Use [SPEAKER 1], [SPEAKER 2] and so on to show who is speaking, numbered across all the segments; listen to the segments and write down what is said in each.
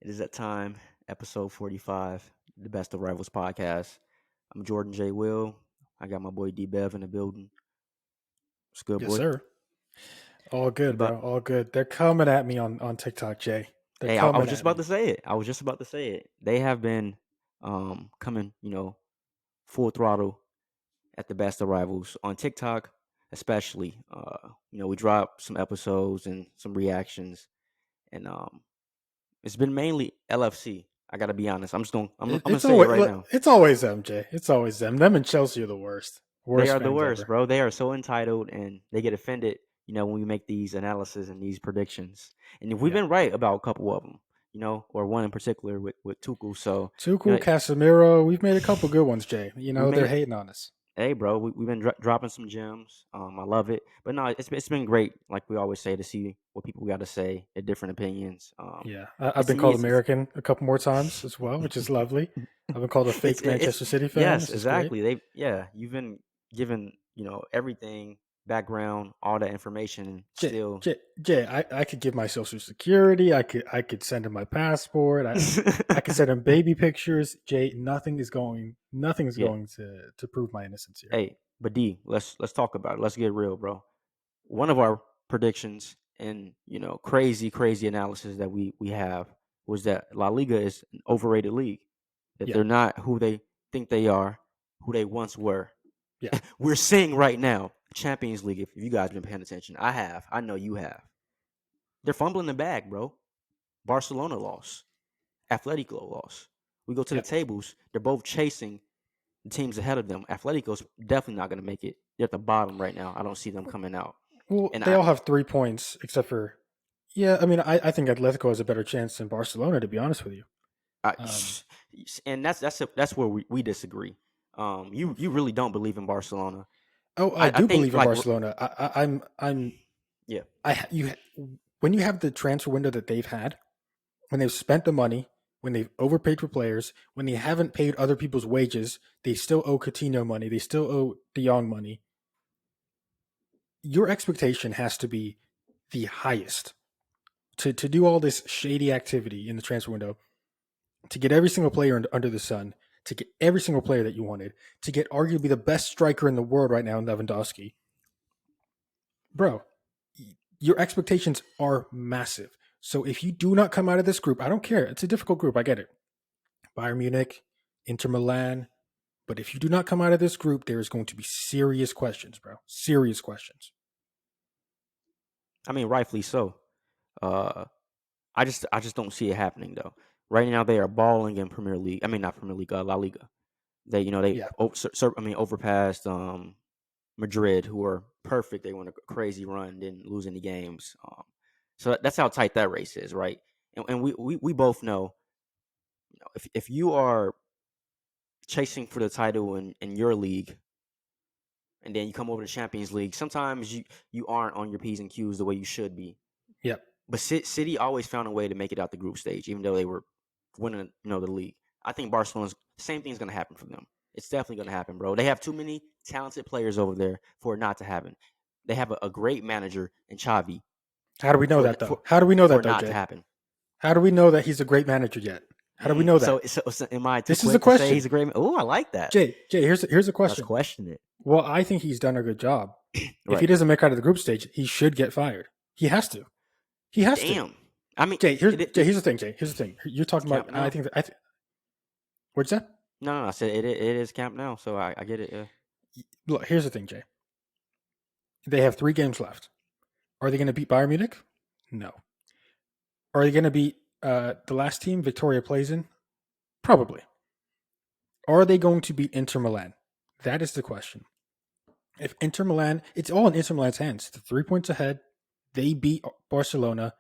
[SPEAKER 1] It is that time, episode 45, the Best of Rivals podcast. I'm Jordan J. Will. I got my boy D. Bev in the building. What's good,
[SPEAKER 2] Yes,
[SPEAKER 1] boy?
[SPEAKER 2] sir. All
[SPEAKER 1] You
[SPEAKER 2] good,
[SPEAKER 1] about?
[SPEAKER 2] bro. All good. They're coming at me on TikTok, Jay. They're
[SPEAKER 1] Hey, I was
[SPEAKER 2] coming
[SPEAKER 1] just
[SPEAKER 2] at
[SPEAKER 1] about
[SPEAKER 2] me.
[SPEAKER 1] to say it. I was just about to say it. They have been coming, full throttle at the Best of Rivals on TikTok, especially. We dropped some episodes and some reactions, and it's been mainly LFC. I gotta be honest. I'm gonna
[SPEAKER 2] It's
[SPEAKER 1] say it
[SPEAKER 2] always
[SPEAKER 1] right now.
[SPEAKER 2] it's always them, Jay. It's always them. Them and Chelsea are the worst.
[SPEAKER 1] They
[SPEAKER 2] Worst
[SPEAKER 1] are the
[SPEAKER 2] fans
[SPEAKER 1] worst,
[SPEAKER 2] ever.
[SPEAKER 1] bro. They are so entitled and they get offended, when we make these analysis and these predictions. And if we've
[SPEAKER 2] Yeah.
[SPEAKER 1] been right about a couple of them, or one in particular with Tuchel. So,
[SPEAKER 2] Tuchel, Casemiro. We've made a couple good ones, Jay.
[SPEAKER 1] we
[SPEAKER 2] They're
[SPEAKER 1] made
[SPEAKER 2] hating on us.
[SPEAKER 1] hey, bro, we've been dropping some gems. I love it. But no, it's been great, like we always say, to see what people got to say, their different opinions.
[SPEAKER 2] Yeah. I've
[SPEAKER 1] It's
[SPEAKER 2] been
[SPEAKER 1] to me,
[SPEAKER 2] called
[SPEAKER 1] it's
[SPEAKER 2] American a couple more times as well, which is lovely. I've been called a fake
[SPEAKER 1] it's
[SPEAKER 2] Manchester City fan.
[SPEAKER 1] yes,
[SPEAKER 2] This is great.
[SPEAKER 1] exactly. You've been given, everything, background, all that information. Still,
[SPEAKER 2] Jay, I could give my social security. I could send him my passport. I could send him baby pictures. Jay, nothing is
[SPEAKER 1] yeah.
[SPEAKER 2] going to prove my innocence here.
[SPEAKER 1] Hey, but D, let's talk about it. Let's get real, bro. One of our predictions and crazy analysis that we have was that La Liga is an overrated league. That
[SPEAKER 2] Yeah,
[SPEAKER 1] they're not who they think they are, who they once were.
[SPEAKER 2] yeah.
[SPEAKER 1] We're seeing right now, Champions League. If you guys been paying attention, I have. I know you have. They're fumbling the bag, bro. Barcelona lost. Atletico lost. We go to the
[SPEAKER 2] Yep.
[SPEAKER 1] tables. They're both chasing the teams ahead of them. Atletico's definitely not going to make it. They're at the bottom right now. I don't see them coming out.
[SPEAKER 2] Well,
[SPEAKER 1] And
[SPEAKER 2] they all have 3 points except for. Yeah, I mean, I think Atletico has a better chance than Barcelona. To be honest with you.
[SPEAKER 1] I
[SPEAKER 2] Um,
[SPEAKER 1] and that's where we disagree. You really don't believe in Barcelona.
[SPEAKER 2] oh, I
[SPEAKER 1] I
[SPEAKER 2] do
[SPEAKER 1] think
[SPEAKER 2] believe in
[SPEAKER 1] like
[SPEAKER 2] Barcelona. I'm
[SPEAKER 1] yeah.
[SPEAKER 2] when you have the transfer window that they've had, when they've spent the money, when they've overpaid for players, when they haven't paid other people's wages, they still owe Coutinho money, they still owe De Jong money. Your expectation has to be the highest to do all this shady activity in the transfer window, to get every single player under the sun, to get every single player that you wanted, to get arguably the best striker in the world right now in Lewandowski. Bro, your expectations are massive. So if you do not come out of this group, I don't care. It's a difficult group. I get it. Bayern Munich, Inter Milan. But if you do not come out of this group, there is going to be serious questions, bro. Serious questions.
[SPEAKER 1] I mean, rightfully so. Uh, I just don't see it happening though. Right now they are balling in Premier League. I mean, not Premier League, La Liga. They
[SPEAKER 2] Yeah.
[SPEAKER 1] overpassed Madrid, who were perfect. They went a crazy run, didn't lose any games. So that's how tight that race is, right? And we both know, if you are chasing for the title in your league, and then you come over to Champions League, sometimes you aren't on your P's and Q's the way you should be.
[SPEAKER 2] Yep.
[SPEAKER 1] But City always found a way to make it out the group stage, even though they were winning, the league. I think Barcelona's same thing's going to happen for them. It's definitely going to happen, bro. They have too many talented players over there for it not to happen. They have a great manager in Xavi
[SPEAKER 2] How do we know
[SPEAKER 1] for
[SPEAKER 2] that though?
[SPEAKER 1] for
[SPEAKER 2] How do we know
[SPEAKER 1] for
[SPEAKER 2] that
[SPEAKER 1] it
[SPEAKER 2] though,
[SPEAKER 1] not to
[SPEAKER 2] Jay?
[SPEAKER 1] happen.
[SPEAKER 2] How do we know that he's a great manager yet? How do we know that?
[SPEAKER 1] So am I too
[SPEAKER 2] This is the
[SPEAKER 1] quick to say
[SPEAKER 2] question.
[SPEAKER 1] he's a great? Oh, I like that.
[SPEAKER 2] Jay, here's a
[SPEAKER 1] Let's
[SPEAKER 2] question.
[SPEAKER 1] question it.
[SPEAKER 2] Well, I think he's done a good job. If he
[SPEAKER 1] Right?
[SPEAKER 2] doesn't make out of the group stage, he should get fired. He has to. He has to.
[SPEAKER 1] Damn. I mean,
[SPEAKER 2] Jay, here's the thing, Jay. Here's the thing. You're
[SPEAKER 1] it's
[SPEAKER 2] talking
[SPEAKER 1] Camp
[SPEAKER 2] about.
[SPEAKER 1] Nou.
[SPEAKER 2] What's that?
[SPEAKER 1] No. I said it is Camp Nou, so I get it. Yeah.
[SPEAKER 2] Look, here's the thing, Jay. They have 3 games left. Are they going to beat Bayern Munich? No. Are they going to beat the last team Victoria plays in? Probably. Are they going to beat Inter Milan? That is the question. If Inter Milan, it's all in Inter Milan's hands. The 3 points ahead. They beat Barcelona.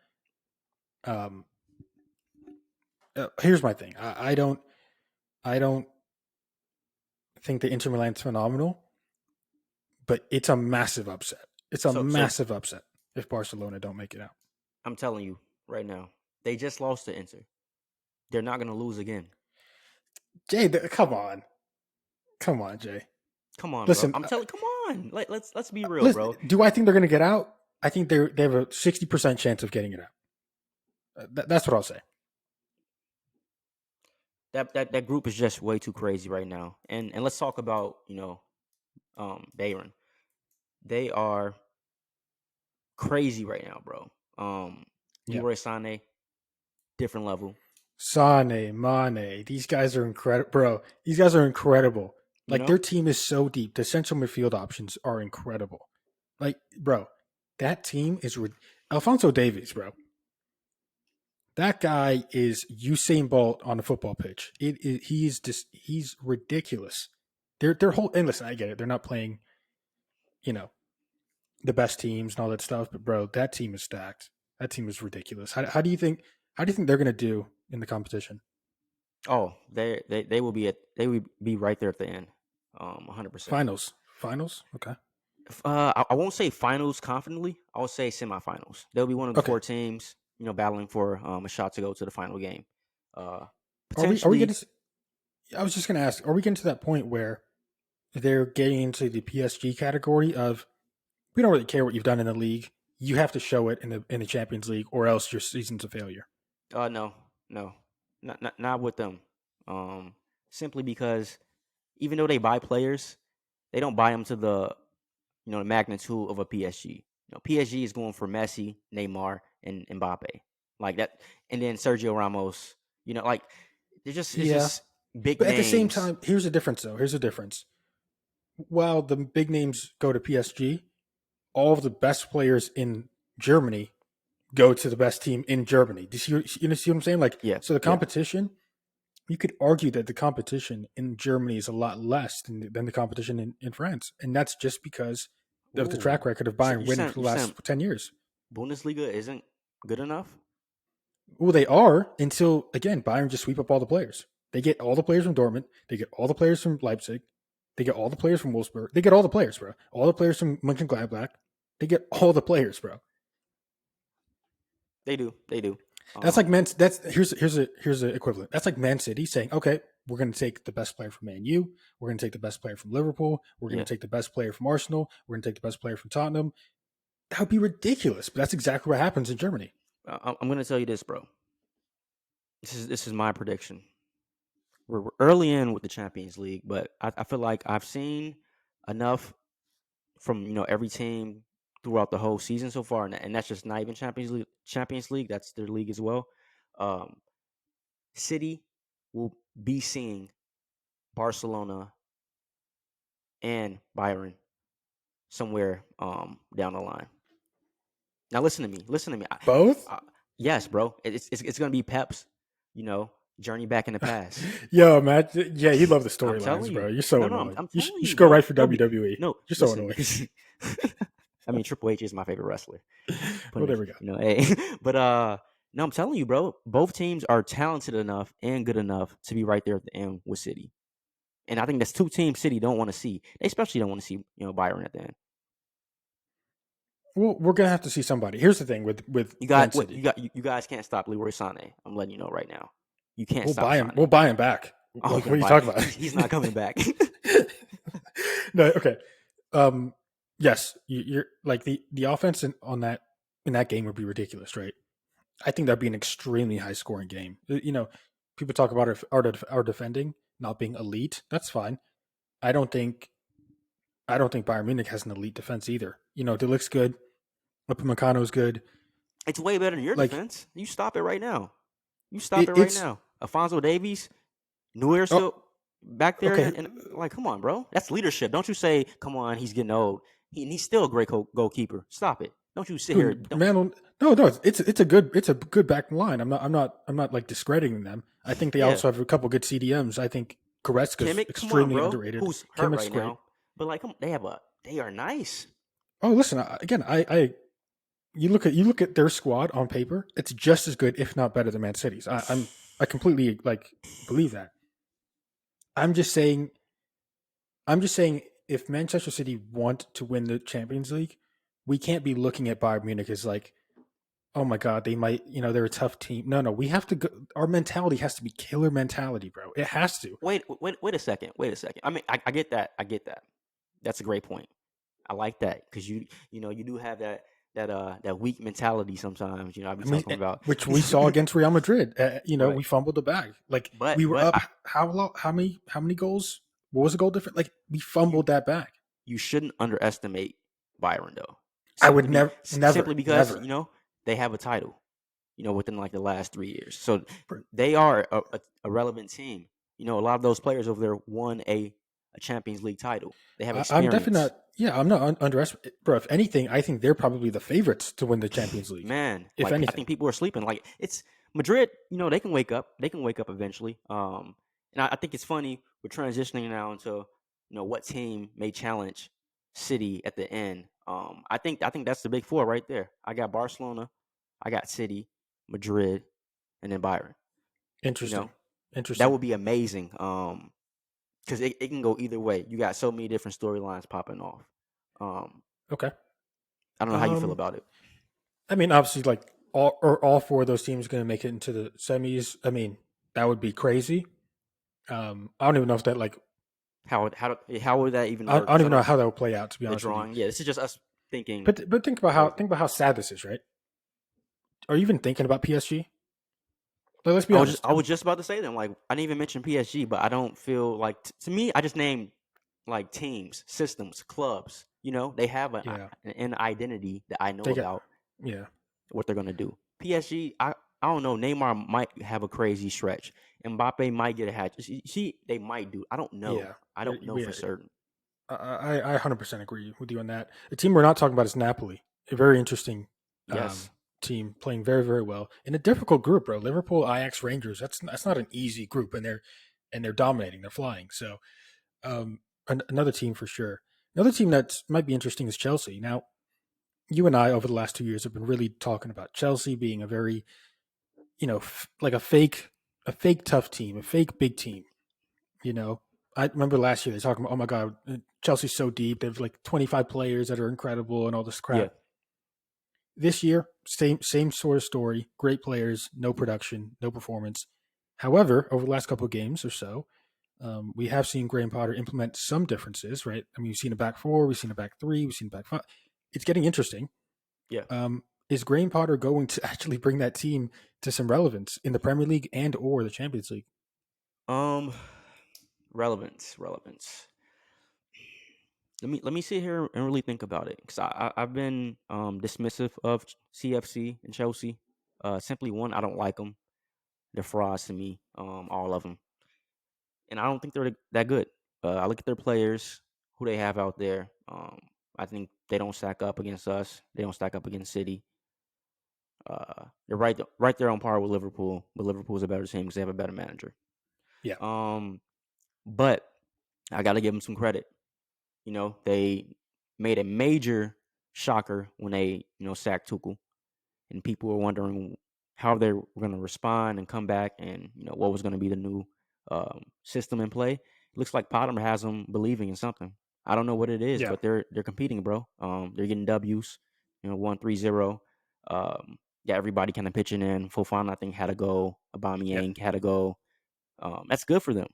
[SPEAKER 2] Here's my thing. I don't think the Inter Milan's phenomenal, but it's a massive upset. It's a
[SPEAKER 1] So
[SPEAKER 2] massive upset if Barcelona don't make it out.
[SPEAKER 1] I'm telling you right now, they just lost to Inter. They're not going to lose again.
[SPEAKER 2] Jay, come on, Jay.
[SPEAKER 1] Come on, bro.
[SPEAKER 2] Listen,
[SPEAKER 1] I'm telling. Come on. Let's be real,
[SPEAKER 2] listen.
[SPEAKER 1] bro.
[SPEAKER 2] Do I think they're going to get out? I think they have a 60% chance of getting it out. That's what I'll say.
[SPEAKER 1] that group is just way too crazy right now. And let's talk about Bayern. They are crazy right now, bro.
[SPEAKER 2] Yeah.
[SPEAKER 1] Leroy Sané, different level.
[SPEAKER 2] Sane, Mane, these guys are incredible, bro. These guys are incredible.
[SPEAKER 1] You
[SPEAKER 2] Like
[SPEAKER 1] know,
[SPEAKER 2] their team is so deep. The central midfield options are incredible. Like, bro, that team is Alfonso Davies, bro. That guy is Usain Bolt on a football pitch. He's ridiculous. Their whole and listen, I get it. They're not playing, you know, the best teams and all that stuff, but bro, that team is stacked. That team is ridiculous. How do you think they're gonna do in the competition?
[SPEAKER 1] oh, they will be right there at the end, 100%.
[SPEAKER 2] Finals. Okay.
[SPEAKER 1] I won't say finals confidently. I will say semifinals. They'll be one of the
[SPEAKER 2] Okay.
[SPEAKER 1] four teams, battling for a shot to go to the final game. Uh,
[SPEAKER 2] Are we
[SPEAKER 1] Potentially,
[SPEAKER 2] getting? I was just gonna ask. Are we getting to that point where they're getting into the PSG category of we don't really care what you've done in the league. You have to show it in the Champions League, or else your season's a failure.
[SPEAKER 1] no, no, not with them. Um, Simply because even though they buy players, they don't buy them to the magnitude of a PSG. PSG is going for Messi, Neymar, and Mbappe, like that, and then Sergio Ramos. Like it's
[SPEAKER 2] Yeah,
[SPEAKER 1] just big
[SPEAKER 2] but at the same
[SPEAKER 1] names.
[SPEAKER 2] time, here's the difference. Though here's the difference. While the big names go to PSG, all of the best players in Germany go to the best team in Germany. Do see what I'm saying? Like,
[SPEAKER 1] Yeah,
[SPEAKER 2] so the
[SPEAKER 1] yeah.
[SPEAKER 2] competition, you could argue that the competition in Germany is a lot less than the competition in France. And that's just because of the
[SPEAKER 1] Ooh,
[SPEAKER 2] track record of
[SPEAKER 1] so
[SPEAKER 2] Bayern winning for the
[SPEAKER 1] you saying
[SPEAKER 2] last 10 years.
[SPEAKER 1] Bundesliga isn't good enough?
[SPEAKER 2] Well, they are until, again, Bayern just sweep up all the players. They get all the players from Dortmund. They get all the players from Leipzig. They get all the players from Wolfsburg. They get all the players, bro. All the players from Mönchengladbach. They get all the players, bro.
[SPEAKER 1] They do, they do.
[SPEAKER 2] That's like
[SPEAKER 1] Um,
[SPEAKER 2] Man. That's here's a equivalent. That's like Man City saying, okay, we're going to take the best player from Man U. We're going to take the best player from Liverpool. We're going
[SPEAKER 1] yeah.
[SPEAKER 2] to take the best player from Arsenal. We're going to take the best player from Tottenham. That would be ridiculous. But that's exactly what happens in Germany.
[SPEAKER 1] I'm gonna tell you this, bro. This is my prediction. We're early in with the Champions League, but I feel like I've seen enough from every team throughout the whole season so far, and that's just not even Champions League. Champions League, that's their league as well. Um, City will be seeing Barcelona and Bayern somewhere down the line. Now listen to me. Listen to me.
[SPEAKER 2] Both?
[SPEAKER 1] Yes, bro. It's gonna be Pep's, you know, journey back in the past.
[SPEAKER 2] Yo, man. Yeah, you love the
[SPEAKER 1] I'm telling
[SPEAKER 2] storylines, bro.
[SPEAKER 1] you.
[SPEAKER 2] You're so
[SPEAKER 1] No.
[SPEAKER 2] annoying.
[SPEAKER 1] I'm
[SPEAKER 2] You,
[SPEAKER 1] telling
[SPEAKER 2] you
[SPEAKER 1] you,
[SPEAKER 2] should go
[SPEAKER 1] bro.
[SPEAKER 2] right for
[SPEAKER 1] No,
[SPEAKER 2] WWE.
[SPEAKER 1] no.
[SPEAKER 2] You're so
[SPEAKER 1] Listen.
[SPEAKER 2] annoying.
[SPEAKER 1] I mean, Triple H is my favorite wrestler.
[SPEAKER 2] Well,
[SPEAKER 1] Putting
[SPEAKER 2] there
[SPEAKER 1] it,
[SPEAKER 2] we go.
[SPEAKER 1] hey, but no, I'm telling you, bro. Both teams are talented enough and good enough to be right there at the end with City. And I think that's two teams City don't want to see. They especially don't want to see, Byron at the end.
[SPEAKER 2] Well, we're gonna have to see somebody. Here's the thing with
[SPEAKER 1] You
[SPEAKER 2] Man
[SPEAKER 1] got what
[SPEAKER 2] City.
[SPEAKER 1] you guys can't stop Leroy Sané. I'm letting you know right now. You can't
[SPEAKER 2] We'll
[SPEAKER 1] stop
[SPEAKER 2] buy him.
[SPEAKER 1] Sané.
[SPEAKER 2] We'll buy him back.
[SPEAKER 1] Oh,
[SPEAKER 2] What
[SPEAKER 1] you're
[SPEAKER 2] are
[SPEAKER 1] gonna
[SPEAKER 2] you
[SPEAKER 1] buy?
[SPEAKER 2] talking about?
[SPEAKER 1] He's not coming back.
[SPEAKER 2] No, okay. Um, yes, you're like the offense in that game would be ridiculous, right? I think that'd be an extremely high scoring game. People talk about our defending not being elite. That's fine. I don't think I don't think Bayern Munich has an elite defense either. De Ligt's good. Upamecano's good.
[SPEAKER 1] It's way better than your
[SPEAKER 2] Like
[SPEAKER 1] defense. You stop it right now. You stop
[SPEAKER 2] it,
[SPEAKER 1] it right
[SPEAKER 2] it's
[SPEAKER 1] now. Alfonso Davies, Neuer
[SPEAKER 2] oh
[SPEAKER 1] still back there,
[SPEAKER 2] okay.
[SPEAKER 1] and like, come on, bro. That's leadership. Don't you say, come on, he's getting old. He's still a great goalkeeper. Stop it. Don't you sit here. Don't.
[SPEAKER 2] Man, no, it's a good back line. I'm not like discrediting them. I think they
[SPEAKER 1] Yeah,
[SPEAKER 2] also have a couple good CDMs. I think Goretzka's
[SPEAKER 1] Kimmich, come on,
[SPEAKER 2] extremely
[SPEAKER 1] bro.
[SPEAKER 2] underrated.
[SPEAKER 1] Who's hurt
[SPEAKER 2] Kimmich's
[SPEAKER 1] right
[SPEAKER 2] great.
[SPEAKER 1] now? But like, come, they are nice.
[SPEAKER 2] Oh, listen, again, I you look at their squad on paper, it's just as good, if not better, than Man City's. I completely like believe that. I'm just saying I'm just saying if Manchester City want to win the Champions League, we can't be looking at Bayern Munich as like, oh my god, they might, they're a tough team. No, we have to go. Our mentality has to be killer mentality, bro. It has to.
[SPEAKER 1] Wait a second. Wait a second. I mean, I get that. I get that. That's a great point. I like that because you do have that weak mentality sometimes. I be
[SPEAKER 2] I mean,
[SPEAKER 1] talking about.
[SPEAKER 2] which we saw against Real Madrid.
[SPEAKER 1] Right.
[SPEAKER 2] We fumbled the bag. Like
[SPEAKER 1] But
[SPEAKER 2] we were
[SPEAKER 1] but
[SPEAKER 2] up. How long? How many goals? What was the goal different? Like we
[SPEAKER 1] you
[SPEAKER 2] fumbled that bag.
[SPEAKER 1] you shouldn't underestimate Byron though.
[SPEAKER 2] I would never,
[SPEAKER 1] Simply
[SPEAKER 2] never,
[SPEAKER 1] because
[SPEAKER 2] never.
[SPEAKER 1] they have a title. Within like the last 3 years, so they are a relevant team. A lot of those players over there won a Champions League title. They have
[SPEAKER 2] I'm definitely
[SPEAKER 1] experience.
[SPEAKER 2] not. Yeah, I'm not underestimating, bro. If anything, I think they're probably the favorites to win the Champions League.
[SPEAKER 1] Man,
[SPEAKER 2] If
[SPEAKER 1] I
[SPEAKER 2] anything,
[SPEAKER 1] think people are sleeping. Like it's Madrid. They can wake up. They can wake up eventually. And I think it's funny we're transitioning now into what team may challenge City at the end. I think that's the big four right there. I got Barcelona, I got City, Madrid, and then Bayern. You
[SPEAKER 2] interesting,
[SPEAKER 1] know that
[SPEAKER 2] interesting.
[SPEAKER 1] would be amazing. Because it can go either way. You got so many different storylines popping off. Um,
[SPEAKER 2] Okay.
[SPEAKER 1] I don't know how you feel
[SPEAKER 2] Um,
[SPEAKER 1] about it.
[SPEAKER 2] I mean, obviously, like all four of those teams going to make it into the semis. I mean, that would be crazy. I don't even know if that like
[SPEAKER 1] How would that even
[SPEAKER 2] I
[SPEAKER 1] work?
[SPEAKER 2] don't
[SPEAKER 1] Because I
[SPEAKER 2] even know
[SPEAKER 1] don't
[SPEAKER 2] how that will play out. To be
[SPEAKER 1] the
[SPEAKER 2] honest with you,
[SPEAKER 1] drawing. Yeah, this is just us thinking
[SPEAKER 2] but
[SPEAKER 1] crazy.
[SPEAKER 2] think about how sad this is, right? Are you even thinking about PSG? Like, let's be
[SPEAKER 1] I was just,
[SPEAKER 2] honest.
[SPEAKER 1] I was just about to say them. Like I didn't even mention PSG, but I don't feel like to me. I just named like teams, systems, clubs. They have
[SPEAKER 2] Yeah,
[SPEAKER 1] an identity that I know
[SPEAKER 2] they got.
[SPEAKER 1] about
[SPEAKER 2] Yeah,
[SPEAKER 1] what they're gonna do. PSG, I don't know. Neymar might have a crazy stretch. Mbappe might get a hat. See, they might do. I don't know.
[SPEAKER 2] yeah,
[SPEAKER 1] I don't know for certain.
[SPEAKER 2] I 100% agree with you on that. The team we're not talking about is Napoli, a very interesting
[SPEAKER 1] Yes.
[SPEAKER 2] team, playing very very well in a difficult group, bro. Liverpool, Ajax, Rangers. That's not an easy group, and they're dominating. They're flying. So another team for sure. Another team that might be interesting is Chelsea. Now, you and I over the last 2 years have been really talking about Chelsea being a very like a fake tough team, a fake big team. You know, I remember last year they talking about, oh my god, Chelsea's so deep. They have like 25 players that are incredible and all this
[SPEAKER 1] Yeah.
[SPEAKER 2] crap. This year, same sort of story. Great players, no production, no performance. However, over the last couple of games or so, we have seen Graham Potter implement some differences. Right? I mean, we've seen a back four, we've seen a back three, we've seen a back five. It's getting interesting.
[SPEAKER 1] Yeah.
[SPEAKER 2] Is Graham Potter going to actually bring that team to some relevance in the Premier League and or the Champions League?
[SPEAKER 1] Um, relevance. Let me sit here and really think about it because I've been dismissive of CFC and Chelsea. Simply one, I don't like them. They're frauds to me. All of them, and I don't think they're that good. I look at their players, who they have out there. I think they don't stack up against us. They don't stack up against City. They're right there on par with Liverpool, but Liverpool's a better team because they have a better manager.
[SPEAKER 2] Yeah,
[SPEAKER 1] Um, but I got to give them some credit. They made a major shocker when they, sacked Tuchel, and people were wondering how they were going to respond and come back, and what was going to be the new system in play. It looks like Potter has them believing in something. I don't know what it is,
[SPEAKER 2] yeah,
[SPEAKER 1] but they're competing, bro. They're getting W's, 1-3-0. Yeah, everybody kind of pitching in. Fofana, I think, had a go.
[SPEAKER 2] yeah.
[SPEAKER 1] Aubameyang had a go. That's good for them,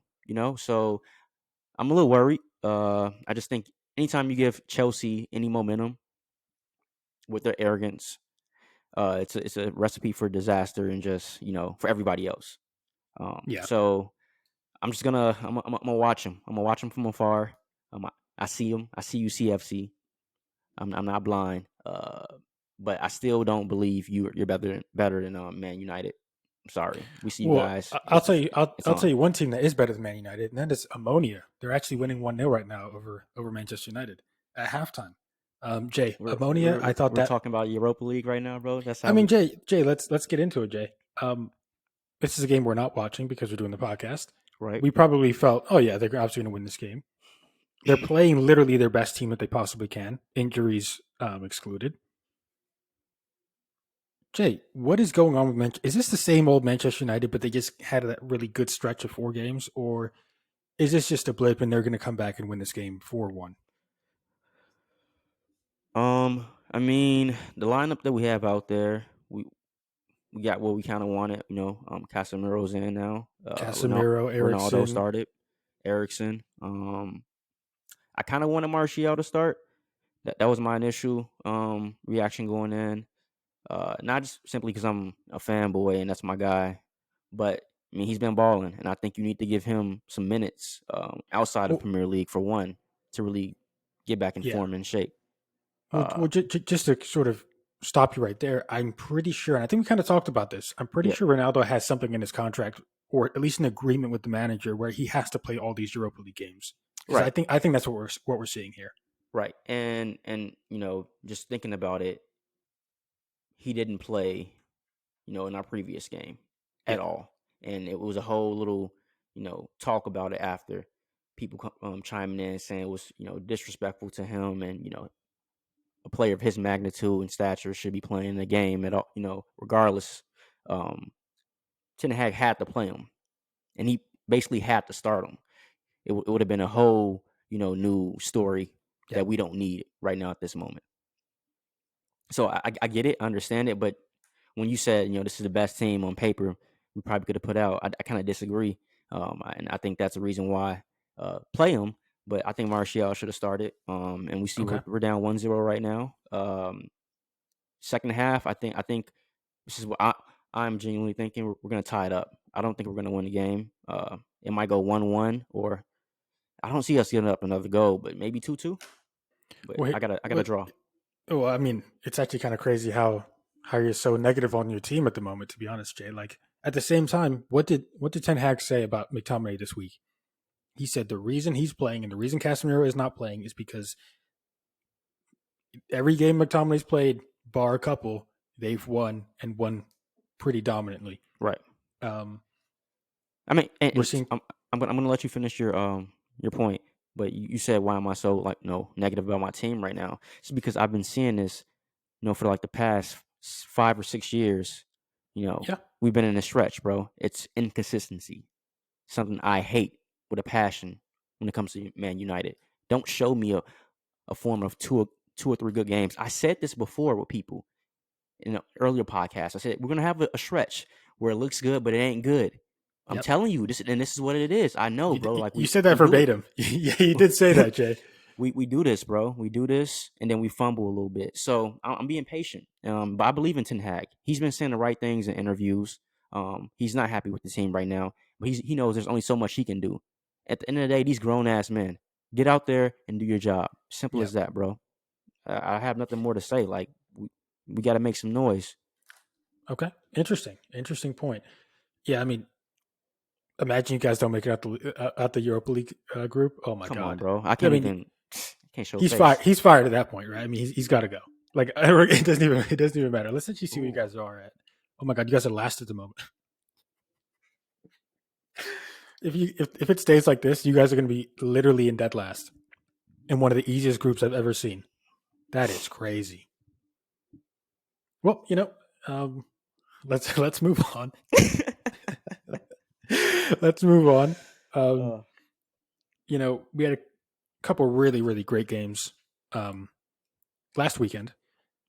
[SPEAKER 1] So I'm a little worried. I just think anytime you give Chelsea any momentum with their arrogance, it's a recipe for disaster and just for everybody else.
[SPEAKER 2] Yeah.
[SPEAKER 1] So I'm gonna watch them. I'm gonna watch them from afar. I see them. I see you, CFC. I'm not blind. But I still don't believe you're better than Man United. I'm sorry. We see you
[SPEAKER 2] Well,
[SPEAKER 1] guys.
[SPEAKER 2] I'll tell you,
[SPEAKER 1] It's
[SPEAKER 2] I'll
[SPEAKER 1] on.
[SPEAKER 2] tell you one team that is better than Man United, and that is Ammonia. They're actually winning 1-0 right now over Manchester United at halftime. Jay,
[SPEAKER 1] We're
[SPEAKER 2] Ammonia.
[SPEAKER 1] we're
[SPEAKER 2] I thought
[SPEAKER 1] we're
[SPEAKER 2] that.
[SPEAKER 1] talking about Europa League right now, bro. That's
[SPEAKER 2] I
[SPEAKER 1] how
[SPEAKER 2] mean,
[SPEAKER 1] we.
[SPEAKER 2] Jay, let's get into it, Jay. This is a game we're not watching because we're doing the podcast.
[SPEAKER 1] Right.
[SPEAKER 2] We probably felt, oh yeah, they're obviously going to win this game. They're playing literally their best team that they possibly can, injuries excluded. Jay, what is going on with Manchester? Is this the same old Manchester United, but they just had that really good stretch of 4 games, or is this just a blip and they're going to come back and win this game 4-1?
[SPEAKER 1] I mean, the lineup that we have out there, we got what we kind of wanted. Casemiro's in now.
[SPEAKER 2] Casemiro,
[SPEAKER 1] Ronaldo
[SPEAKER 2] Ericsson.
[SPEAKER 1] started. Ericsson. I kind of wanted Martial to start. That was my initial reaction going in. Not just simply because I'm a fanboy and that's my guy, but I mean he's been balling, and I think you need to give him some minutes outside of
[SPEAKER 2] Well,
[SPEAKER 1] Premier League for one to really get back in
[SPEAKER 2] yeah.
[SPEAKER 1] form and shape.
[SPEAKER 2] Well, just to sort of stop you right there, I'm pretty sure, and I think we kind of talked about this. I'm pretty
[SPEAKER 1] Yeah,
[SPEAKER 2] sure Ronaldo has something in his contract, or at least an agreement with the manager, where he has to play all these Europa League games. Because
[SPEAKER 1] right,
[SPEAKER 2] I think that's what we're seeing here.
[SPEAKER 1] right, and just thinking about it, he didn't play, in our previous game at
[SPEAKER 2] Yeah.
[SPEAKER 1] all, and it was a whole little, talk about it after people chiming in saying it was, disrespectful to him, and a player of his magnitude and stature should be playing the game at all, regardless. Um, Ten Hag had to play him, and he basically had to start him. It would have been a whole, new story
[SPEAKER 2] Yeah.
[SPEAKER 1] that we don't need right now at this moment. So I get it, I understand it, but when you said, this is the best team on paper we probably could have put out, I kind of disagree. And I think that's the reason why play him. But I think Martial should have started. And we see
[SPEAKER 2] Okay.
[SPEAKER 1] we're down 1-0 right now. Second half, I think this is what I'm genuinely thinking. We're going to tie it up. I don't think we're going to win the game. It might go 1-1, or I don't see us getting up another goal, but maybe 2-2. But
[SPEAKER 2] Well,
[SPEAKER 1] I got to
[SPEAKER 2] well,
[SPEAKER 1] draw.
[SPEAKER 2] well, I mean, it's actually kind of crazy how you're so negative on your team at the moment. To be honest, Jay. Like at the same time, what did Ten Hag say about McTominay this week? He said the reason he's playing and the reason Casemiro is not playing is because every game McTominay's played, bar a couple, they've won and won pretty dominantly.
[SPEAKER 1] Right.
[SPEAKER 2] Um,
[SPEAKER 1] I mean,
[SPEAKER 2] we're seeing,
[SPEAKER 1] I'm gonna let you finish your point, but you said why am I so like negative about my team right now? It's because I've been seeing this, for like the past 5 or 6 years.
[SPEAKER 2] yeah,
[SPEAKER 1] We've been in a stretch, bro. It's inconsistency, something I hate with a passion when it comes to Man United. Don't show me a form of two or three good games. I said this before with people in an earlier podcast. I said we're gonna have a stretch where it looks good, but it ain't good. I'm
[SPEAKER 2] yep.
[SPEAKER 1] telling you this, and this is what it is. I know,
[SPEAKER 2] You,
[SPEAKER 1] bro. Like
[SPEAKER 2] you
[SPEAKER 1] we
[SPEAKER 2] said that
[SPEAKER 1] we do it.
[SPEAKER 2] verbatim. Yeah, you did say that, Jay.
[SPEAKER 1] We do this, bro. We do this, and then we fumble a little bit. So I'm being patient. But I believe in Ten Hag. He's been saying the right things in interviews. He's not happy with the team right now, but he knows there's only so much he can do. At the end of the day, these grown ass men, get out there and do your job. Simple
[SPEAKER 2] Yeah.
[SPEAKER 1] as that, bro. I have nothing more to say. Like we got to make some noise.
[SPEAKER 2] Okay. Interesting point. Yeah, I mean, imagine you guys don't make it out the Europa League group. Oh my
[SPEAKER 1] Come on,
[SPEAKER 2] God.
[SPEAKER 1] bro. I
[SPEAKER 2] I
[SPEAKER 1] can't
[SPEAKER 2] mean,
[SPEAKER 1] even. Can't show
[SPEAKER 2] he's fired.
[SPEAKER 1] face.
[SPEAKER 2] He's fired at that point, right? I mean, he's got to go. Like it doesn't even matter. Let's actually see where you
[SPEAKER 1] Ooh.
[SPEAKER 2] guys are at. Oh my God, you guys are last at the moment. If it stays like this, you guys are going to be literally in dead last in one of the easiest groups I've ever seen. That is crazy. Well, um, let's move on. Let's move on. Um,
[SPEAKER 1] uh,
[SPEAKER 2] we had a couple really really great games last weekend,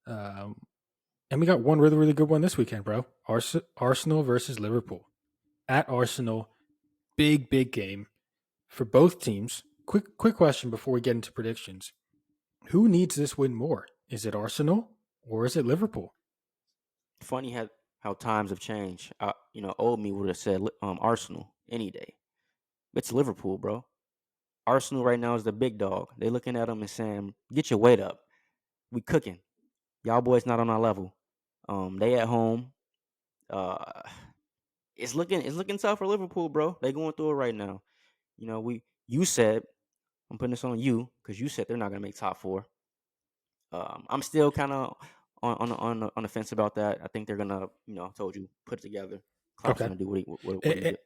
[SPEAKER 2] um, and we got one really really good one this weekend, bro. Arsenal versus Liverpool at Arsenal. Big game for both teams. Quick question before we get into predictions. Who needs this win more? Is it Arsenal or is it Liverpool?
[SPEAKER 1] Funny how times have changed. Old me would have said Arsenal any day. It's Liverpool, bro. Arsenal right now is the big dog. They looking at them and saying, "Get your weight up. We cooking. Y'all boys not on our level." They at home. Uh, it's looking tough for Liverpool, bro. They going through it right now. You said I'm putting this on you because you said they're not gonna make top four. I'm still kind of on the fence about that. I think they're gonna, I told you, put it together. Klopp's
[SPEAKER 2] Okay.
[SPEAKER 1] gonna do what he
[SPEAKER 2] A-
[SPEAKER 1] did.
[SPEAKER 2] a-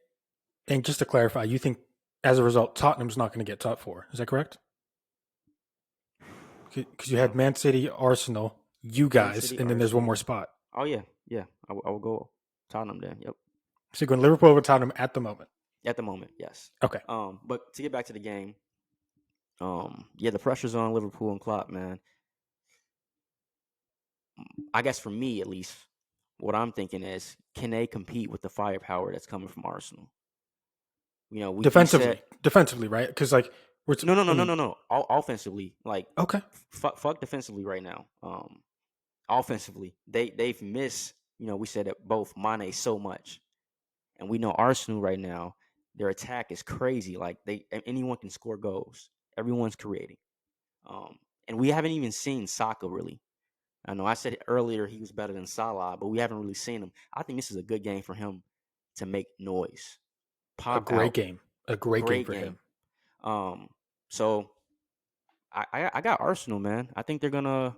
[SPEAKER 2] And just to clarify, you think as a result Tottenham's not going to get top four? Is that correct? Because you had
[SPEAKER 1] Um,
[SPEAKER 2] Man City, Arsenal, you
[SPEAKER 1] Man
[SPEAKER 2] guys,
[SPEAKER 1] City,
[SPEAKER 2] and then there's one more
[SPEAKER 1] Arsenal.
[SPEAKER 2] spot.
[SPEAKER 1] Oh yeah. I will go Tottenham then. Yep.
[SPEAKER 2] So you're going Liverpool over Tottenham at the moment.
[SPEAKER 1] At the moment, yes.
[SPEAKER 2] Okay.
[SPEAKER 1] But to get back to the game, yeah, the pressure's on Liverpool and Klopp, man. I guess for me at least, what I'm thinking is, can they compete with the firepower that's coming from Arsenal? We said
[SPEAKER 2] Defensively, right? Because like
[SPEAKER 1] No, no,
[SPEAKER 2] I
[SPEAKER 1] no, no,
[SPEAKER 2] mean,
[SPEAKER 1] no, no. Offensively, like
[SPEAKER 2] okay,
[SPEAKER 1] fuck defensively right now. Offensively, they've missed. We said it both Mane so much, and we know Arsenal right now. Their attack is crazy. Like anyone can score goals. Everyone's creating. Um, and we haven't even seen Saka really. I know I said earlier he was better than Salah, but we haven't really seen him. I think this is a good game for him to make noise,
[SPEAKER 2] a
[SPEAKER 1] pop
[SPEAKER 2] great
[SPEAKER 1] out.
[SPEAKER 2] game, a great game
[SPEAKER 1] Great
[SPEAKER 2] for him.
[SPEAKER 1] game. So I got Arsenal, man. I think they're gonna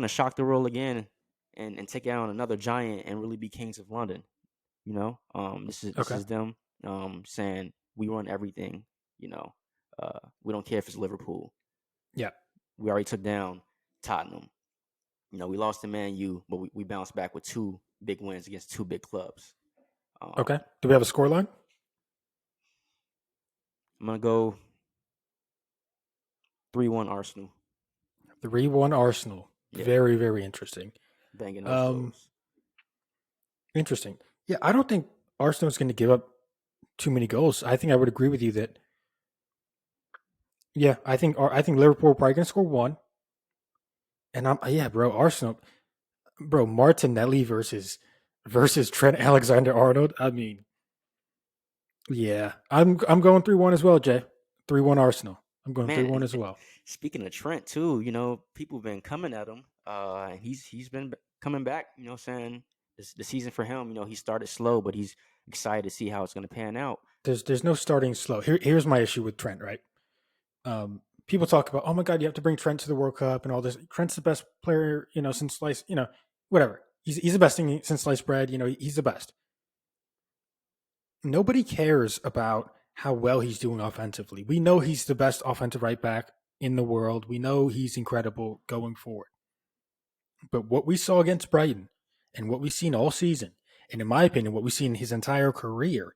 [SPEAKER 1] shock the world again and take out another giant and really be kings of London. This
[SPEAKER 2] Okay,
[SPEAKER 1] is them saying we run everything. We don't care if it's Liverpool.
[SPEAKER 2] yeah,
[SPEAKER 1] We already took down Tottenham. We lost to Man U, but we bounced back with two big wins against two big clubs.
[SPEAKER 2] okay.
[SPEAKER 1] Um,
[SPEAKER 2] Do we have a score line?
[SPEAKER 1] I'm gonna go 3-1 Arsenal,
[SPEAKER 2] 3-1 Arsenal.
[SPEAKER 1] yeah,
[SPEAKER 2] Very, very interesting.
[SPEAKER 1] banging those
[SPEAKER 2] Um,
[SPEAKER 1] goals.
[SPEAKER 2] interesting. Yeah, I don't think Arsenal's going to give up too many goals. I think I would agree with you that. Yeah, I think Liverpool are probably going to score one, and yeah, bro, Arsenal, bro, Martinelli versus Trent Alexander-Arnold. I mean, yeah, I'm going 3-1 as well, Jay. 3-1 Arsenal. I'm going
[SPEAKER 1] Man,
[SPEAKER 2] 3-1 as well.
[SPEAKER 1] speaking of Trent too, people have been coming at him. And he's been coming back. Saying the season for him. He started slow, but he's excited to see how it's going to pan out.
[SPEAKER 2] There's no starting slow. Here's my issue with Trent, right? People talk about, oh my God, you have to bring Trent to the World Cup and all this. Trent's the best player, since sliced, whatever. He's the best thing since sliced bread. He's the best. Nobody cares about how well he's doing offensively. We know he's the best offensive right back in the world. We know he's incredible going forward. But what we saw against Brighton and what we've seen all season, and in my opinion, what we've seen his entire career,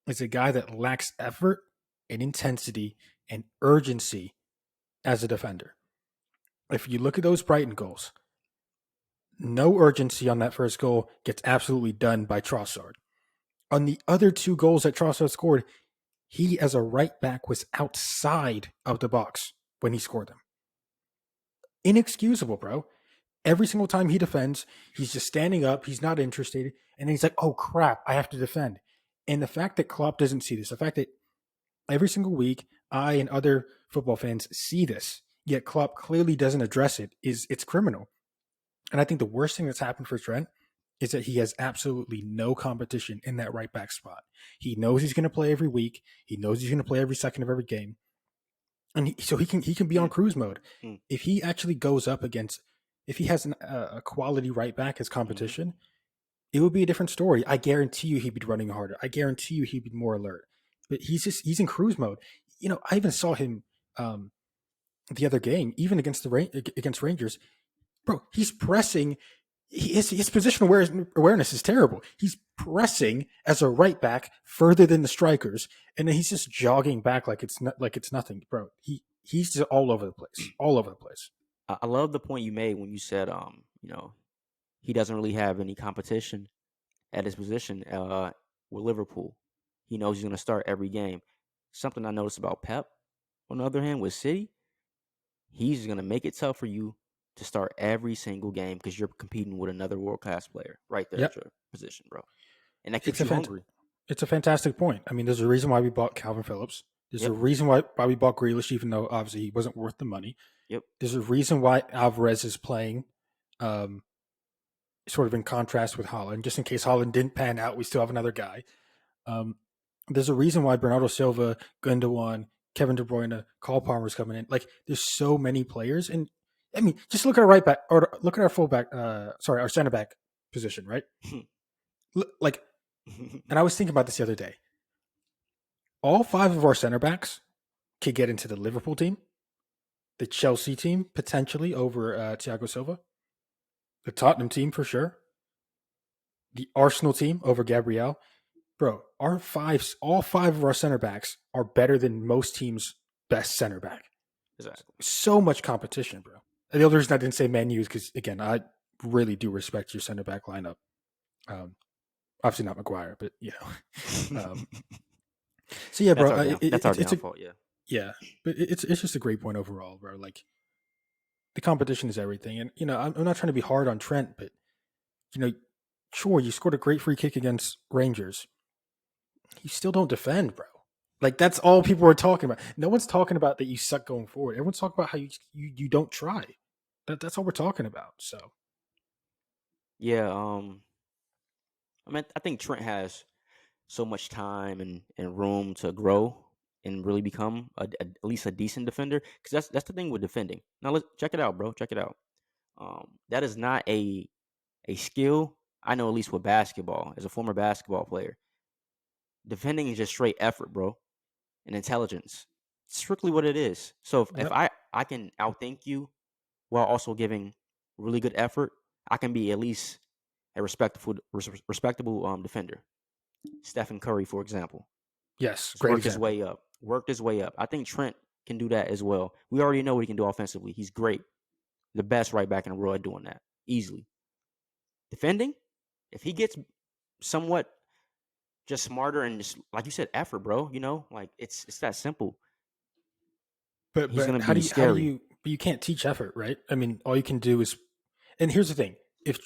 [SPEAKER 2] is a guy that lacks effort and intensity and urgency as a defender. If you look at those Brighton goals, no urgency on that first goal gets absolutely done by Trossard. On the other two goals that Trossard scored, he as a right back was outside of the box when he scored them. Inexcusable, bro. Every single time he defends, he's just standing up, he's not interested, and then he's like, oh crap, I have to defend. And the fact that Klopp doesn't see this, the fact that every single week I and other football fans see this, yet Klopp clearly doesn't address it's criminal. And I think the worst thing that's happened for Trent is that he has absolutely no competition in that right back spot. He knows he's going to play every week. He knows he's going to play every second of every game, and so he can be on
[SPEAKER 1] Mm,
[SPEAKER 2] cruise mode.
[SPEAKER 1] mm,
[SPEAKER 2] If he actually goes up against, if he has a quality right back as
[SPEAKER 1] mhm.
[SPEAKER 2] competition, it would be a different story. I guarantee you he'd be running harder. I guarantee you he'd be more alert. But he's in cruise mode. I even saw him the other game, even against Rangers. Bro, he's pressing. His positional awareness is terrible. He's pressing as a right back further than the strikers, and then he's just jogging back like it's nothing, bro. He's just all over the place, all over the place.
[SPEAKER 1] I love the point you made when you said he doesn't really have any competition at his position with Liverpool. He knows he's going to start every game. Something I noticed about Pep, on the other hand, with City, he's going to make it tough for you to start every single game because you're competing with another world class player right there at
[SPEAKER 2] Yep,
[SPEAKER 1] your position, bro. And that
[SPEAKER 2] it's
[SPEAKER 1] keeps
[SPEAKER 2] a
[SPEAKER 1] you hungry.
[SPEAKER 2] it's a fantastic point. I mean, there's a reason why we bought Calvin Phillips. There's a
[SPEAKER 1] Yep.
[SPEAKER 2] reason why we bought Grealish, even though obviously he wasn't worth the money.
[SPEAKER 1] Yep.
[SPEAKER 2] There's a reason why Alvarez is playing, um, sort of in contrast with Holland. Just in case Holland didn't pan out, we still have another guy. Um, there's a reason why Bernardo Silva, Gundogan, Kevin De Bruyne, Cole Palmer's coming in. Like, there's so many players, and I mean, just look at our right back or look at our fullback. Our center back position, right? Like, and I was thinking about this the other day. All five of our center backs could get into the Liverpool team, the Chelsea team potentially over Thiago Silva, the Tottenham team for sure, the Arsenal team over Gabriel. Bro, all five of our center backs are better than most teams' best center back.
[SPEAKER 1] Exactly.
[SPEAKER 2] So much competition, bro. And the other reason I didn't say Man U is because, again, I really do respect your center back lineup. Um, Obviously not Maguire, but. So yeah,
[SPEAKER 1] That's
[SPEAKER 2] bro,
[SPEAKER 1] our down. That's our downfall. Yeah.
[SPEAKER 2] Yeah, but it's just a great point overall, bro. Like the competition is everything, and I'm not trying to be hard on Trent, but you know, sure, you scored a great free kick against Rangers. You still don't defend, bro. Like that's all people are talking about. No one's talking about that you suck going forward. Everyone's talking about how you don't try. That's all we're talking about. So
[SPEAKER 1] Yeah, I mean, I think Trent has so much time and room to grow and really become at least a decent defender. Because that's the thing with defending. Now let's check it out, bro. Check it out. That is not a skill. I know at least with basketball, as a former basketball player, defending is just straight effort, bro, and intelligence. Strictly what it is. So if
[SPEAKER 2] yep,
[SPEAKER 1] I can outthink you while also giving really good effort, I can be at least a respectable defender. Stephen Curry, for example,
[SPEAKER 2] yes,
[SPEAKER 1] has
[SPEAKER 2] great
[SPEAKER 1] worked his
[SPEAKER 2] example.
[SPEAKER 1] way up. Worked his way up. I think Trent can do that as well. We already know what he can do offensively. He's great. The best right back in the world at doing that. Easily. Defending, if he gets somewhat just smarter and just like you said, effort, bro. Like it's that simple. He's
[SPEAKER 2] But
[SPEAKER 1] gonna
[SPEAKER 2] how do
[SPEAKER 1] be
[SPEAKER 2] you how do
[SPEAKER 1] scary.
[SPEAKER 2] you? But you can't teach effort, right? I mean, all you can do is. And here's the thing: if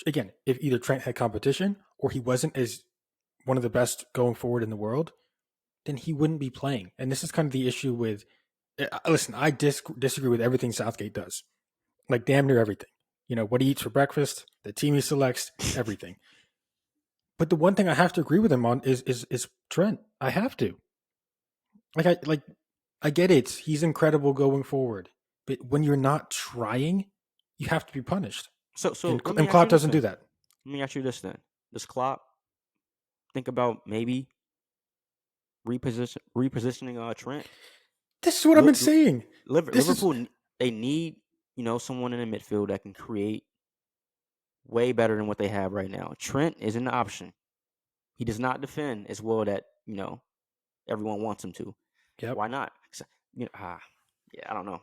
[SPEAKER 2] either Trent had competition or he wasn't as one of the best going forward in the world, then he wouldn't be playing. And this is kind of the issue with. Listen, I disagree with everything Southgate does, like damn near everything. What he eats for breakfast, the team he selects, everything. But the one thing I have to agree with him on is Trent. I have to. I get it. He's incredible going forward, but when you're not trying, you have to be punished.
[SPEAKER 1] So
[SPEAKER 2] And
[SPEAKER 1] let me
[SPEAKER 2] and
[SPEAKER 1] ask
[SPEAKER 2] Klopp
[SPEAKER 1] you this
[SPEAKER 2] doesn't do
[SPEAKER 1] then.
[SPEAKER 2] that.
[SPEAKER 1] Let me ask you this then. Does Klopp think about maybe repositioning Trent?
[SPEAKER 2] This is what I've
[SPEAKER 1] Li-
[SPEAKER 2] been saying. This is
[SPEAKER 1] Liverpool, they need someone in the midfield that can create way better than what they have right now. Trent is an option. He does not defend as well that everyone wants him to.
[SPEAKER 2] yep.
[SPEAKER 1] Why not? Yeah, I don't know.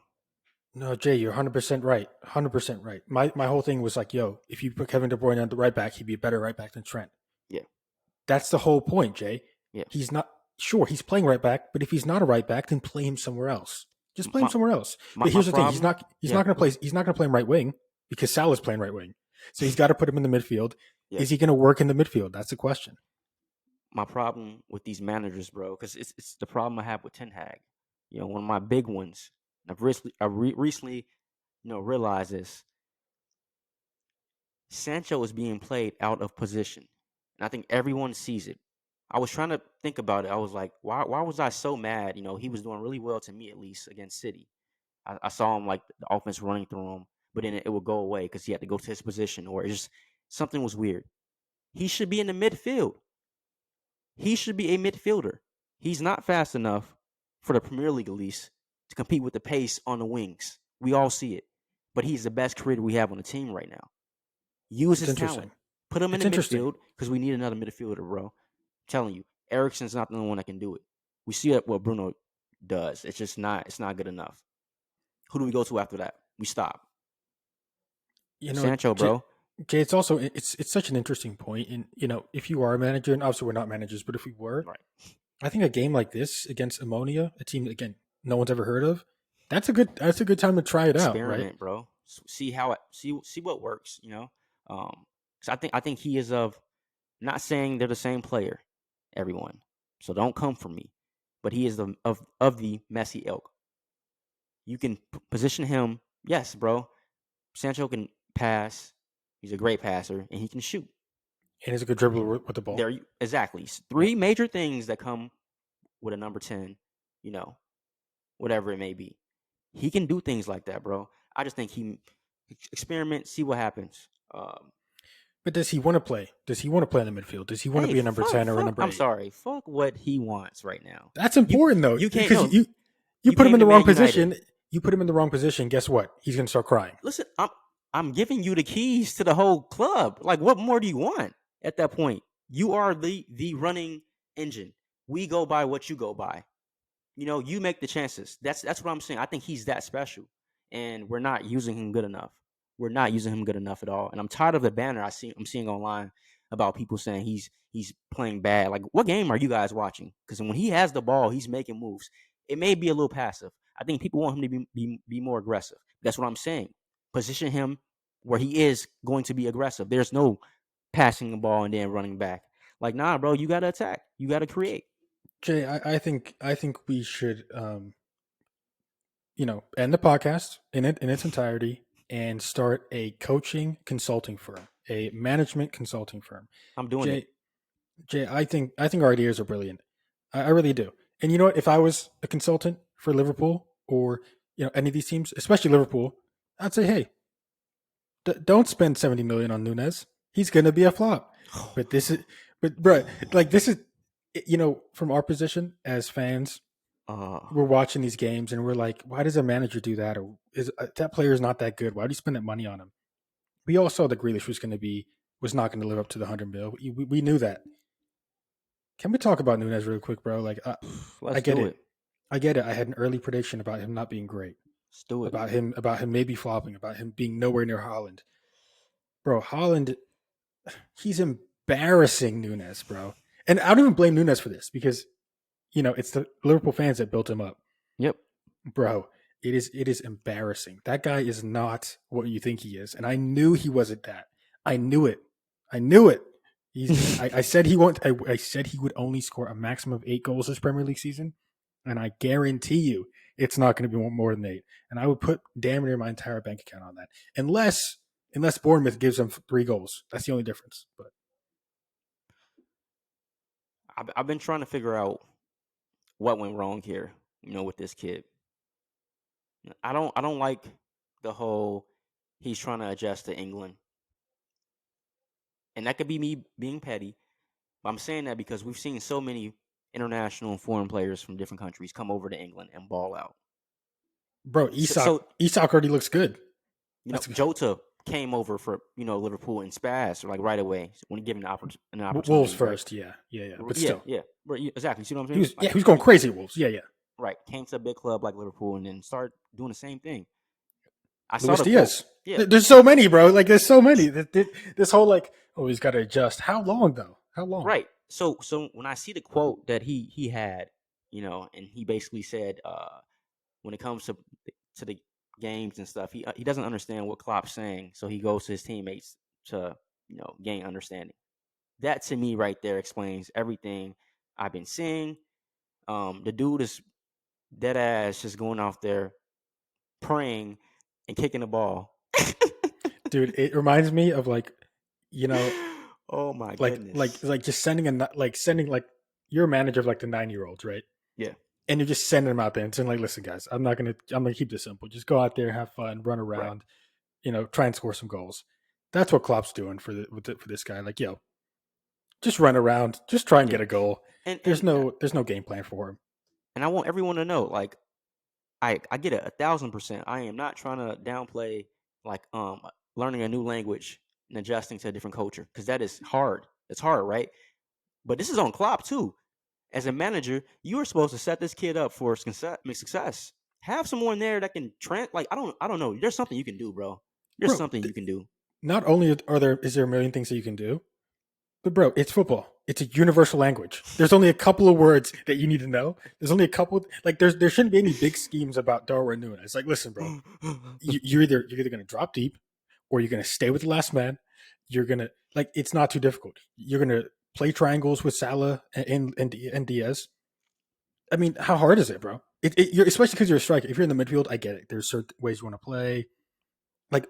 [SPEAKER 2] No, Jay, you're 100% right. 100% right. My whole thing was like, yo, if you put Kevin De Bruyne on the right back, he'd be a better right back than Trent.
[SPEAKER 1] Yeah,
[SPEAKER 2] That's the whole point, Jay.
[SPEAKER 1] yeah.
[SPEAKER 2] He's not sure he's playing right back, but if he's not a right back, then play him somewhere else. Just play him
[SPEAKER 1] My
[SPEAKER 2] somewhere else.
[SPEAKER 1] my
[SPEAKER 2] But
[SPEAKER 1] my
[SPEAKER 2] here's the thing: he's
[SPEAKER 1] problem.
[SPEAKER 2] not he's
[SPEAKER 1] Yeah,
[SPEAKER 2] not going to
[SPEAKER 1] go
[SPEAKER 2] play
[SPEAKER 1] ahead.
[SPEAKER 2] he's not going to play him right wing because Salah's playing right wing. So he's got to put him in the midfield.
[SPEAKER 1] Yeah,
[SPEAKER 2] Is he going to work in the midfield? That's the question.
[SPEAKER 1] my problem with these managers, bro, because it's the problem I have with Ten Hag. One of my big ones. Recently, realized this. Sancho is being played out of position, and I think everyone sees it. I was trying to think about it. I was like, why was I so mad? He was doing really well to me at least against City. I saw him like the offense running through him, but then it would go away because he had to go to his position, or it just something was weird. He should be in the midfield. He should be a midfielder. He's not fast enough for the Premier League at least to compete with the pace on the wings. We all see it, but he's the best creator we have on the team right now. Use
[SPEAKER 2] It's
[SPEAKER 1] his talent.
[SPEAKER 2] interesting.
[SPEAKER 1] Put him in
[SPEAKER 2] It's
[SPEAKER 1] the
[SPEAKER 2] interesting.
[SPEAKER 1] midfield because we need another midfielder, bro. I'm telling you, Ericsson's not the only one that can do it. We see what Bruno does. It's just not. It's not good enough. Who do we go to after that? We stop.
[SPEAKER 2] You know,
[SPEAKER 1] Sancho,
[SPEAKER 2] Jay,
[SPEAKER 1] bro.
[SPEAKER 2] Jay, it's such an interesting point. And if you are a manager, and obviously we're not managers, but if we were,
[SPEAKER 1] Right.
[SPEAKER 2] I think a game like this against Ammonia, a team again no one's ever heard of, that's a good time to try it out, right?
[SPEAKER 1] Experiment, bro. See how it. See what works. So I think he is of. Not saying they're the same player, everyone. So don't come for me. But he is of the Messi ilk. You can position him. Yes, bro. Sancho can pass. He's a great passer, and he can shoot.
[SPEAKER 2] And he's a good dribbler with the ball.
[SPEAKER 1] Exactly.
[SPEAKER 2] Yep.
[SPEAKER 1] Three major things that come with a number 10. You know, whatever it may be. He can do things like that, bro. I just think he experiment, see what happens.
[SPEAKER 2] But does he want to play? Does he want to play in the midfield? Does he want to
[SPEAKER 1] Hey,
[SPEAKER 2] be a number
[SPEAKER 1] fuck,
[SPEAKER 2] 10 or a
[SPEAKER 1] fuck.
[SPEAKER 2] number
[SPEAKER 1] I'm
[SPEAKER 2] 8?
[SPEAKER 1] sorry. Fuck what he wants right now.
[SPEAKER 2] That's
[SPEAKER 1] You
[SPEAKER 2] important though,
[SPEAKER 1] you can't
[SPEAKER 2] because
[SPEAKER 1] no.
[SPEAKER 2] you
[SPEAKER 1] You
[SPEAKER 2] put him
[SPEAKER 1] came
[SPEAKER 2] in
[SPEAKER 1] to
[SPEAKER 2] the wrong
[SPEAKER 1] Man United.
[SPEAKER 2] position. You put him in the wrong position. Guess what? He's going to start crying.
[SPEAKER 1] Listen, I'm giving you the keys to the whole club. Like, what more do you want at that point? You are the running engine. We go by what you go by. You make the chances. That's what I'm saying. I think he's that special, and we're not using him good enough. We're not using him good enough at all. And I'm tired of the banner I'm seeing online about people saying he's playing bad. Like, what game are you guys watching? Because when he has the ball, he's making moves. it may be a little passive. I think people want him to be more aggressive. That's what I'm saying. Position him where he is going to be aggressive. There's no passing the ball and then running back. Like, nah, bro, you gotta attack. You gotta create.
[SPEAKER 2] Jay, I think we should end the podcast in its entirety and start a coaching consulting firm, a management consulting firm.
[SPEAKER 1] I'm doing it.
[SPEAKER 2] Jay, I think our ideas are brilliant. I really do. And you know what? If I was a consultant for Liverpool or any of these teams, especially Liverpool, I'd say, hey, don't spend 70 million on Nunes. He's going to be a flop. But this is, but bro, like this is, from our position as fans, we're watching these games and we're like, why does a manager do that? Or is that player is not that good? Why do you spend that money on him? We all saw that Grealish was not going to live up to the 100 mil. We knew that. Can we talk about Nunes real quick, bro? Like,
[SPEAKER 1] Let's
[SPEAKER 2] I get
[SPEAKER 1] do
[SPEAKER 2] it.
[SPEAKER 1] it.
[SPEAKER 2] I get it. I had an early prediction about him not being great,
[SPEAKER 1] Let's do it.
[SPEAKER 2] about him maybe flopping, about him being nowhere near Holland. Bro, Holland, he's embarrassing Nunes, bro. And I don't even blame Nunes for this because, it's the Liverpool fans that built him up.
[SPEAKER 1] Yep.
[SPEAKER 2] Bro, it is embarrassing. That guy is not what you think he is. And I knew he wasn't that. I knew it. I said I said he would only score a maximum of 8 goals this Premier League season, and I guarantee you it's not going to be more than 8. And I would put damn near my entire bank account on that, unless Bournemouth gives him 3 goals. That's the only difference. But
[SPEAKER 1] I've been trying to figure out what went wrong here, with this kid. I don't like the whole he's trying to adjust to England. And that could be me being petty. But I'm saying that because we've seen so many international and foreign players from different countries come over to England and ball out.
[SPEAKER 2] Bro, Isak already looks good.
[SPEAKER 1] Jota came over for Liverpool and spazzed like right away when given an opportunity.
[SPEAKER 2] Wolves first, right? yeah. But still,
[SPEAKER 1] yeah, exactly. See what I'm saying?
[SPEAKER 2] He was going crazy at Wolves. Yeah.
[SPEAKER 1] Right, came to a big club like Liverpool and then started doing the same thing.
[SPEAKER 2] Luis Diaz.
[SPEAKER 1] Yeah.
[SPEAKER 2] There's so many, bro. Like there's so many. This whole he's got to adjust. How long though? How long?
[SPEAKER 1] Right. So when I see the quote that he had, and he basically said, when it comes to the games and stuff, he doesn't understand what Klopp's saying, so he goes to his teammates to gain understanding. That to me right there explains everything I've been seeing. The dude is dead ass just going off there praying and kicking the ball.
[SPEAKER 2] Dude, it reminds me of
[SPEAKER 1] oh my goodness,
[SPEAKER 2] like just sending you're a manager of the 9-year-olds, right?
[SPEAKER 1] Yeah.
[SPEAKER 2] And you're just sending them out there and saying listen guys, I'm gonna keep this simple. Just go out there, have fun, run around, right. Try and score some goals. That's what Klopp's doing for this guy. Like, yo, just run around, just try and get a goal. And there's no game plan for him.
[SPEAKER 1] And I want everyone to know, I get it 1,000%. I am not trying to downplay learning a new language and adjusting to a different culture because that is hard. It's hard, right? But this is on Klopp too. As a manager, you are supposed to set this kid up for success. Have someone there that can I don't know. There's something you can do, bro. There's something you can do.
[SPEAKER 2] Not only is there a million things that you can do, but bro, it's football. It's a universal language. There's only a couple of words that you need to know. There's only a couple. There shouldn't be any big schemes about Darwin Núñez. Like, listen, bro, you're either going to drop deep, or you're going to stay with the last man. You're going to it's not too difficult. You're going to play triangles with Salah and Diaz. I mean, how hard is it, bro? You're especially because you're a striker. If you're in the midfield, I get it. There's certain ways you want to play.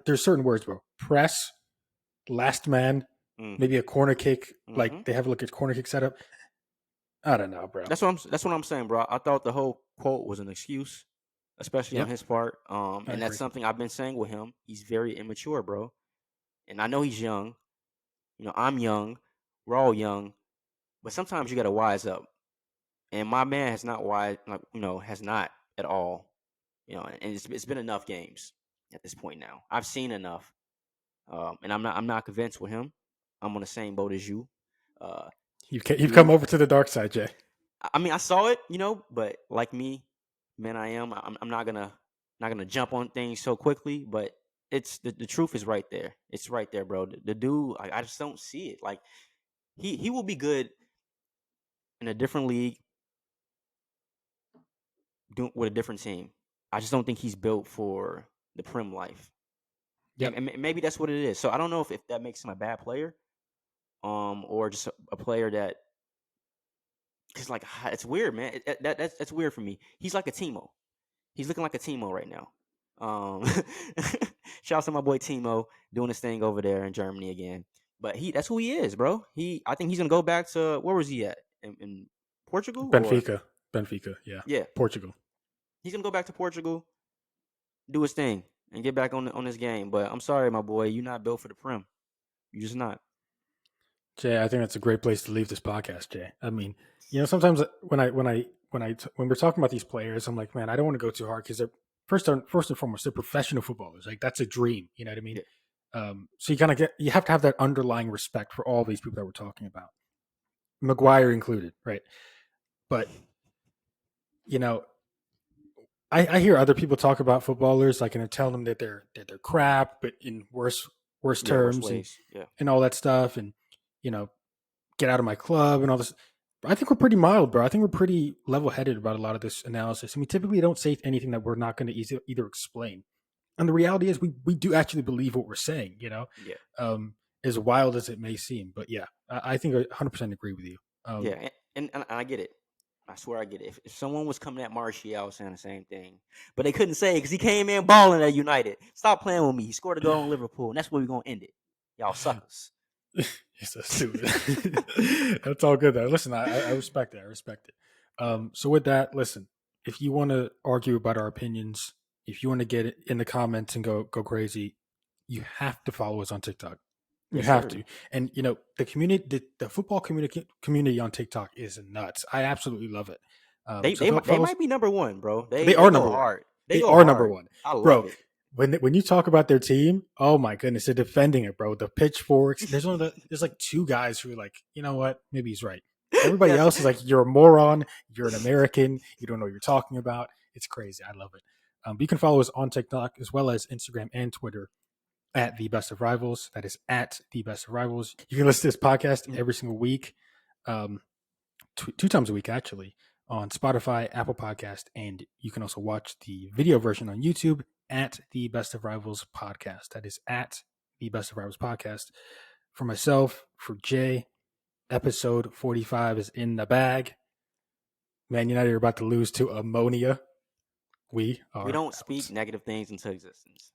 [SPEAKER 2] There's certain words, bro. Press, last man. Maybe a corner kick, they have a corner kick setup. I don't know, bro.
[SPEAKER 1] That's what I'm saying, bro. I thought the whole quote was an excuse, especially on his part. And that's something I've been saying with him. He's very immature, bro. And I know he's young. I'm young. We're all young. But sometimes you got to wise up. And my man has not has not at all. And it's been enough games at this point now. I've seen enough. And I'm not convinced with him. I'm on the same boat as you.
[SPEAKER 2] You've come over to the dark side, Jay.
[SPEAKER 1] I mean, I saw it, but like me, man, I'm not gonna jump on things so quickly. But it's the truth is right there. It's right there, bro. The dude, I just don't see it. He will be good in a different league, with a different team. I just don't think he's built for the Prim life.
[SPEAKER 2] Yep.
[SPEAKER 1] And maybe that's what it is. So I don't know if that makes him a bad player, or just a player that, because like it's weird, man. That's weird for me. He's like a Timo. He's looking like a Timo right now. Um, Shout out to my boy Timo doing his thing over there in Germany again. But that's who he is, bro. I think he's gonna go back to, where was he at, in Portugal, or
[SPEAKER 2] Benfica, yeah,
[SPEAKER 1] yeah,
[SPEAKER 2] Portugal.
[SPEAKER 1] he's gonna go back to Portugal, do his thing, and get back on his game. But I'm sorry, my boy, you're not built for the Prem. You're just not.
[SPEAKER 2] Jay, I think that's a great place to leave this podcast, Jay. I mean, sometimes when we're talking about these players, I'm like, man, I don't want to go too hard because they're first and foremost, they're professional footballers. Like, that's a dream. You know what I mean?
[SPEAKER 1] Yeah.
[SPEAKER 2] So you have to have that underlying respect for all these people that we're talking about, Maguire included, right? But I hear other people talk about footballers, like, and tell them that they're crap, but in worse
[SPEAKER 1] Yeah, worse
[SPEAKER 2] terms,
[SPEAKER 1] ways. Yeah.
[SPEAKER 2] and all that stuff, and get out of my club and all this. I think we're pretty mild, bro. I think we're pretty level-headed about a lot of this analysis. And we typically don't say anything that we're not going to either explain. And the reality is we do actually believe what we're saying,
[SPEAKER 1] Yeah.
[SPEAKER 2] As wild as it may seem. But yeah, I think I 100% agree with you.
[SPEAKER 1] Yeah, and I get it. I swear I get it. If someone was coming at Martial saying the same thing, but they couldn't say it because he came in balling at United. Stop playing with me. He scored a goal in Liverpool, and that's where we're going to end it. Y'all suckers.
[SPEAKER 2] You're so stupid. That's all good though. Listen, I respect it. I respect it. So with that, listen, if you want to argue about our opinions, if you want to get it in the comments and go crazy, you have to follow us on TikTok. You have to. And the community, the football community on TikTok is nuts. I absolutely love it.
[SPEAKER 1] They might be number one, bro.
[SPEAKER 2] They are number one. They are number one.
[SPEAKER 1] I love
[SPEAKER 2] bro,
[SPEAKER 1] it.
[SPEAKER 2] When you talk about their team, oh my goodness, they're defending it, bro. The pitchforks. There's like two guys who are like, you know what? Maybe he's right. Everybody else is like, you're a moron. You're an American. You don't know what you're talking about. It's crazy. I love it. But you can follow us on TikTok as well as Instagram and Twitter at The Best of Rivals. That is at The Best of Rivals. You can listen to this podcast every single week, 2 times a week actually, on Spotify, Apple Podcast, and you can also watch the video version on YouTube at The Best of Rivals Podcast. That is at The Best of Rivals Podcast. For myself, for Jay, episode 45 is in the bag. Man United are about to lose to ammonia. We
[SPEAKER 1] don't speak negative things into existence.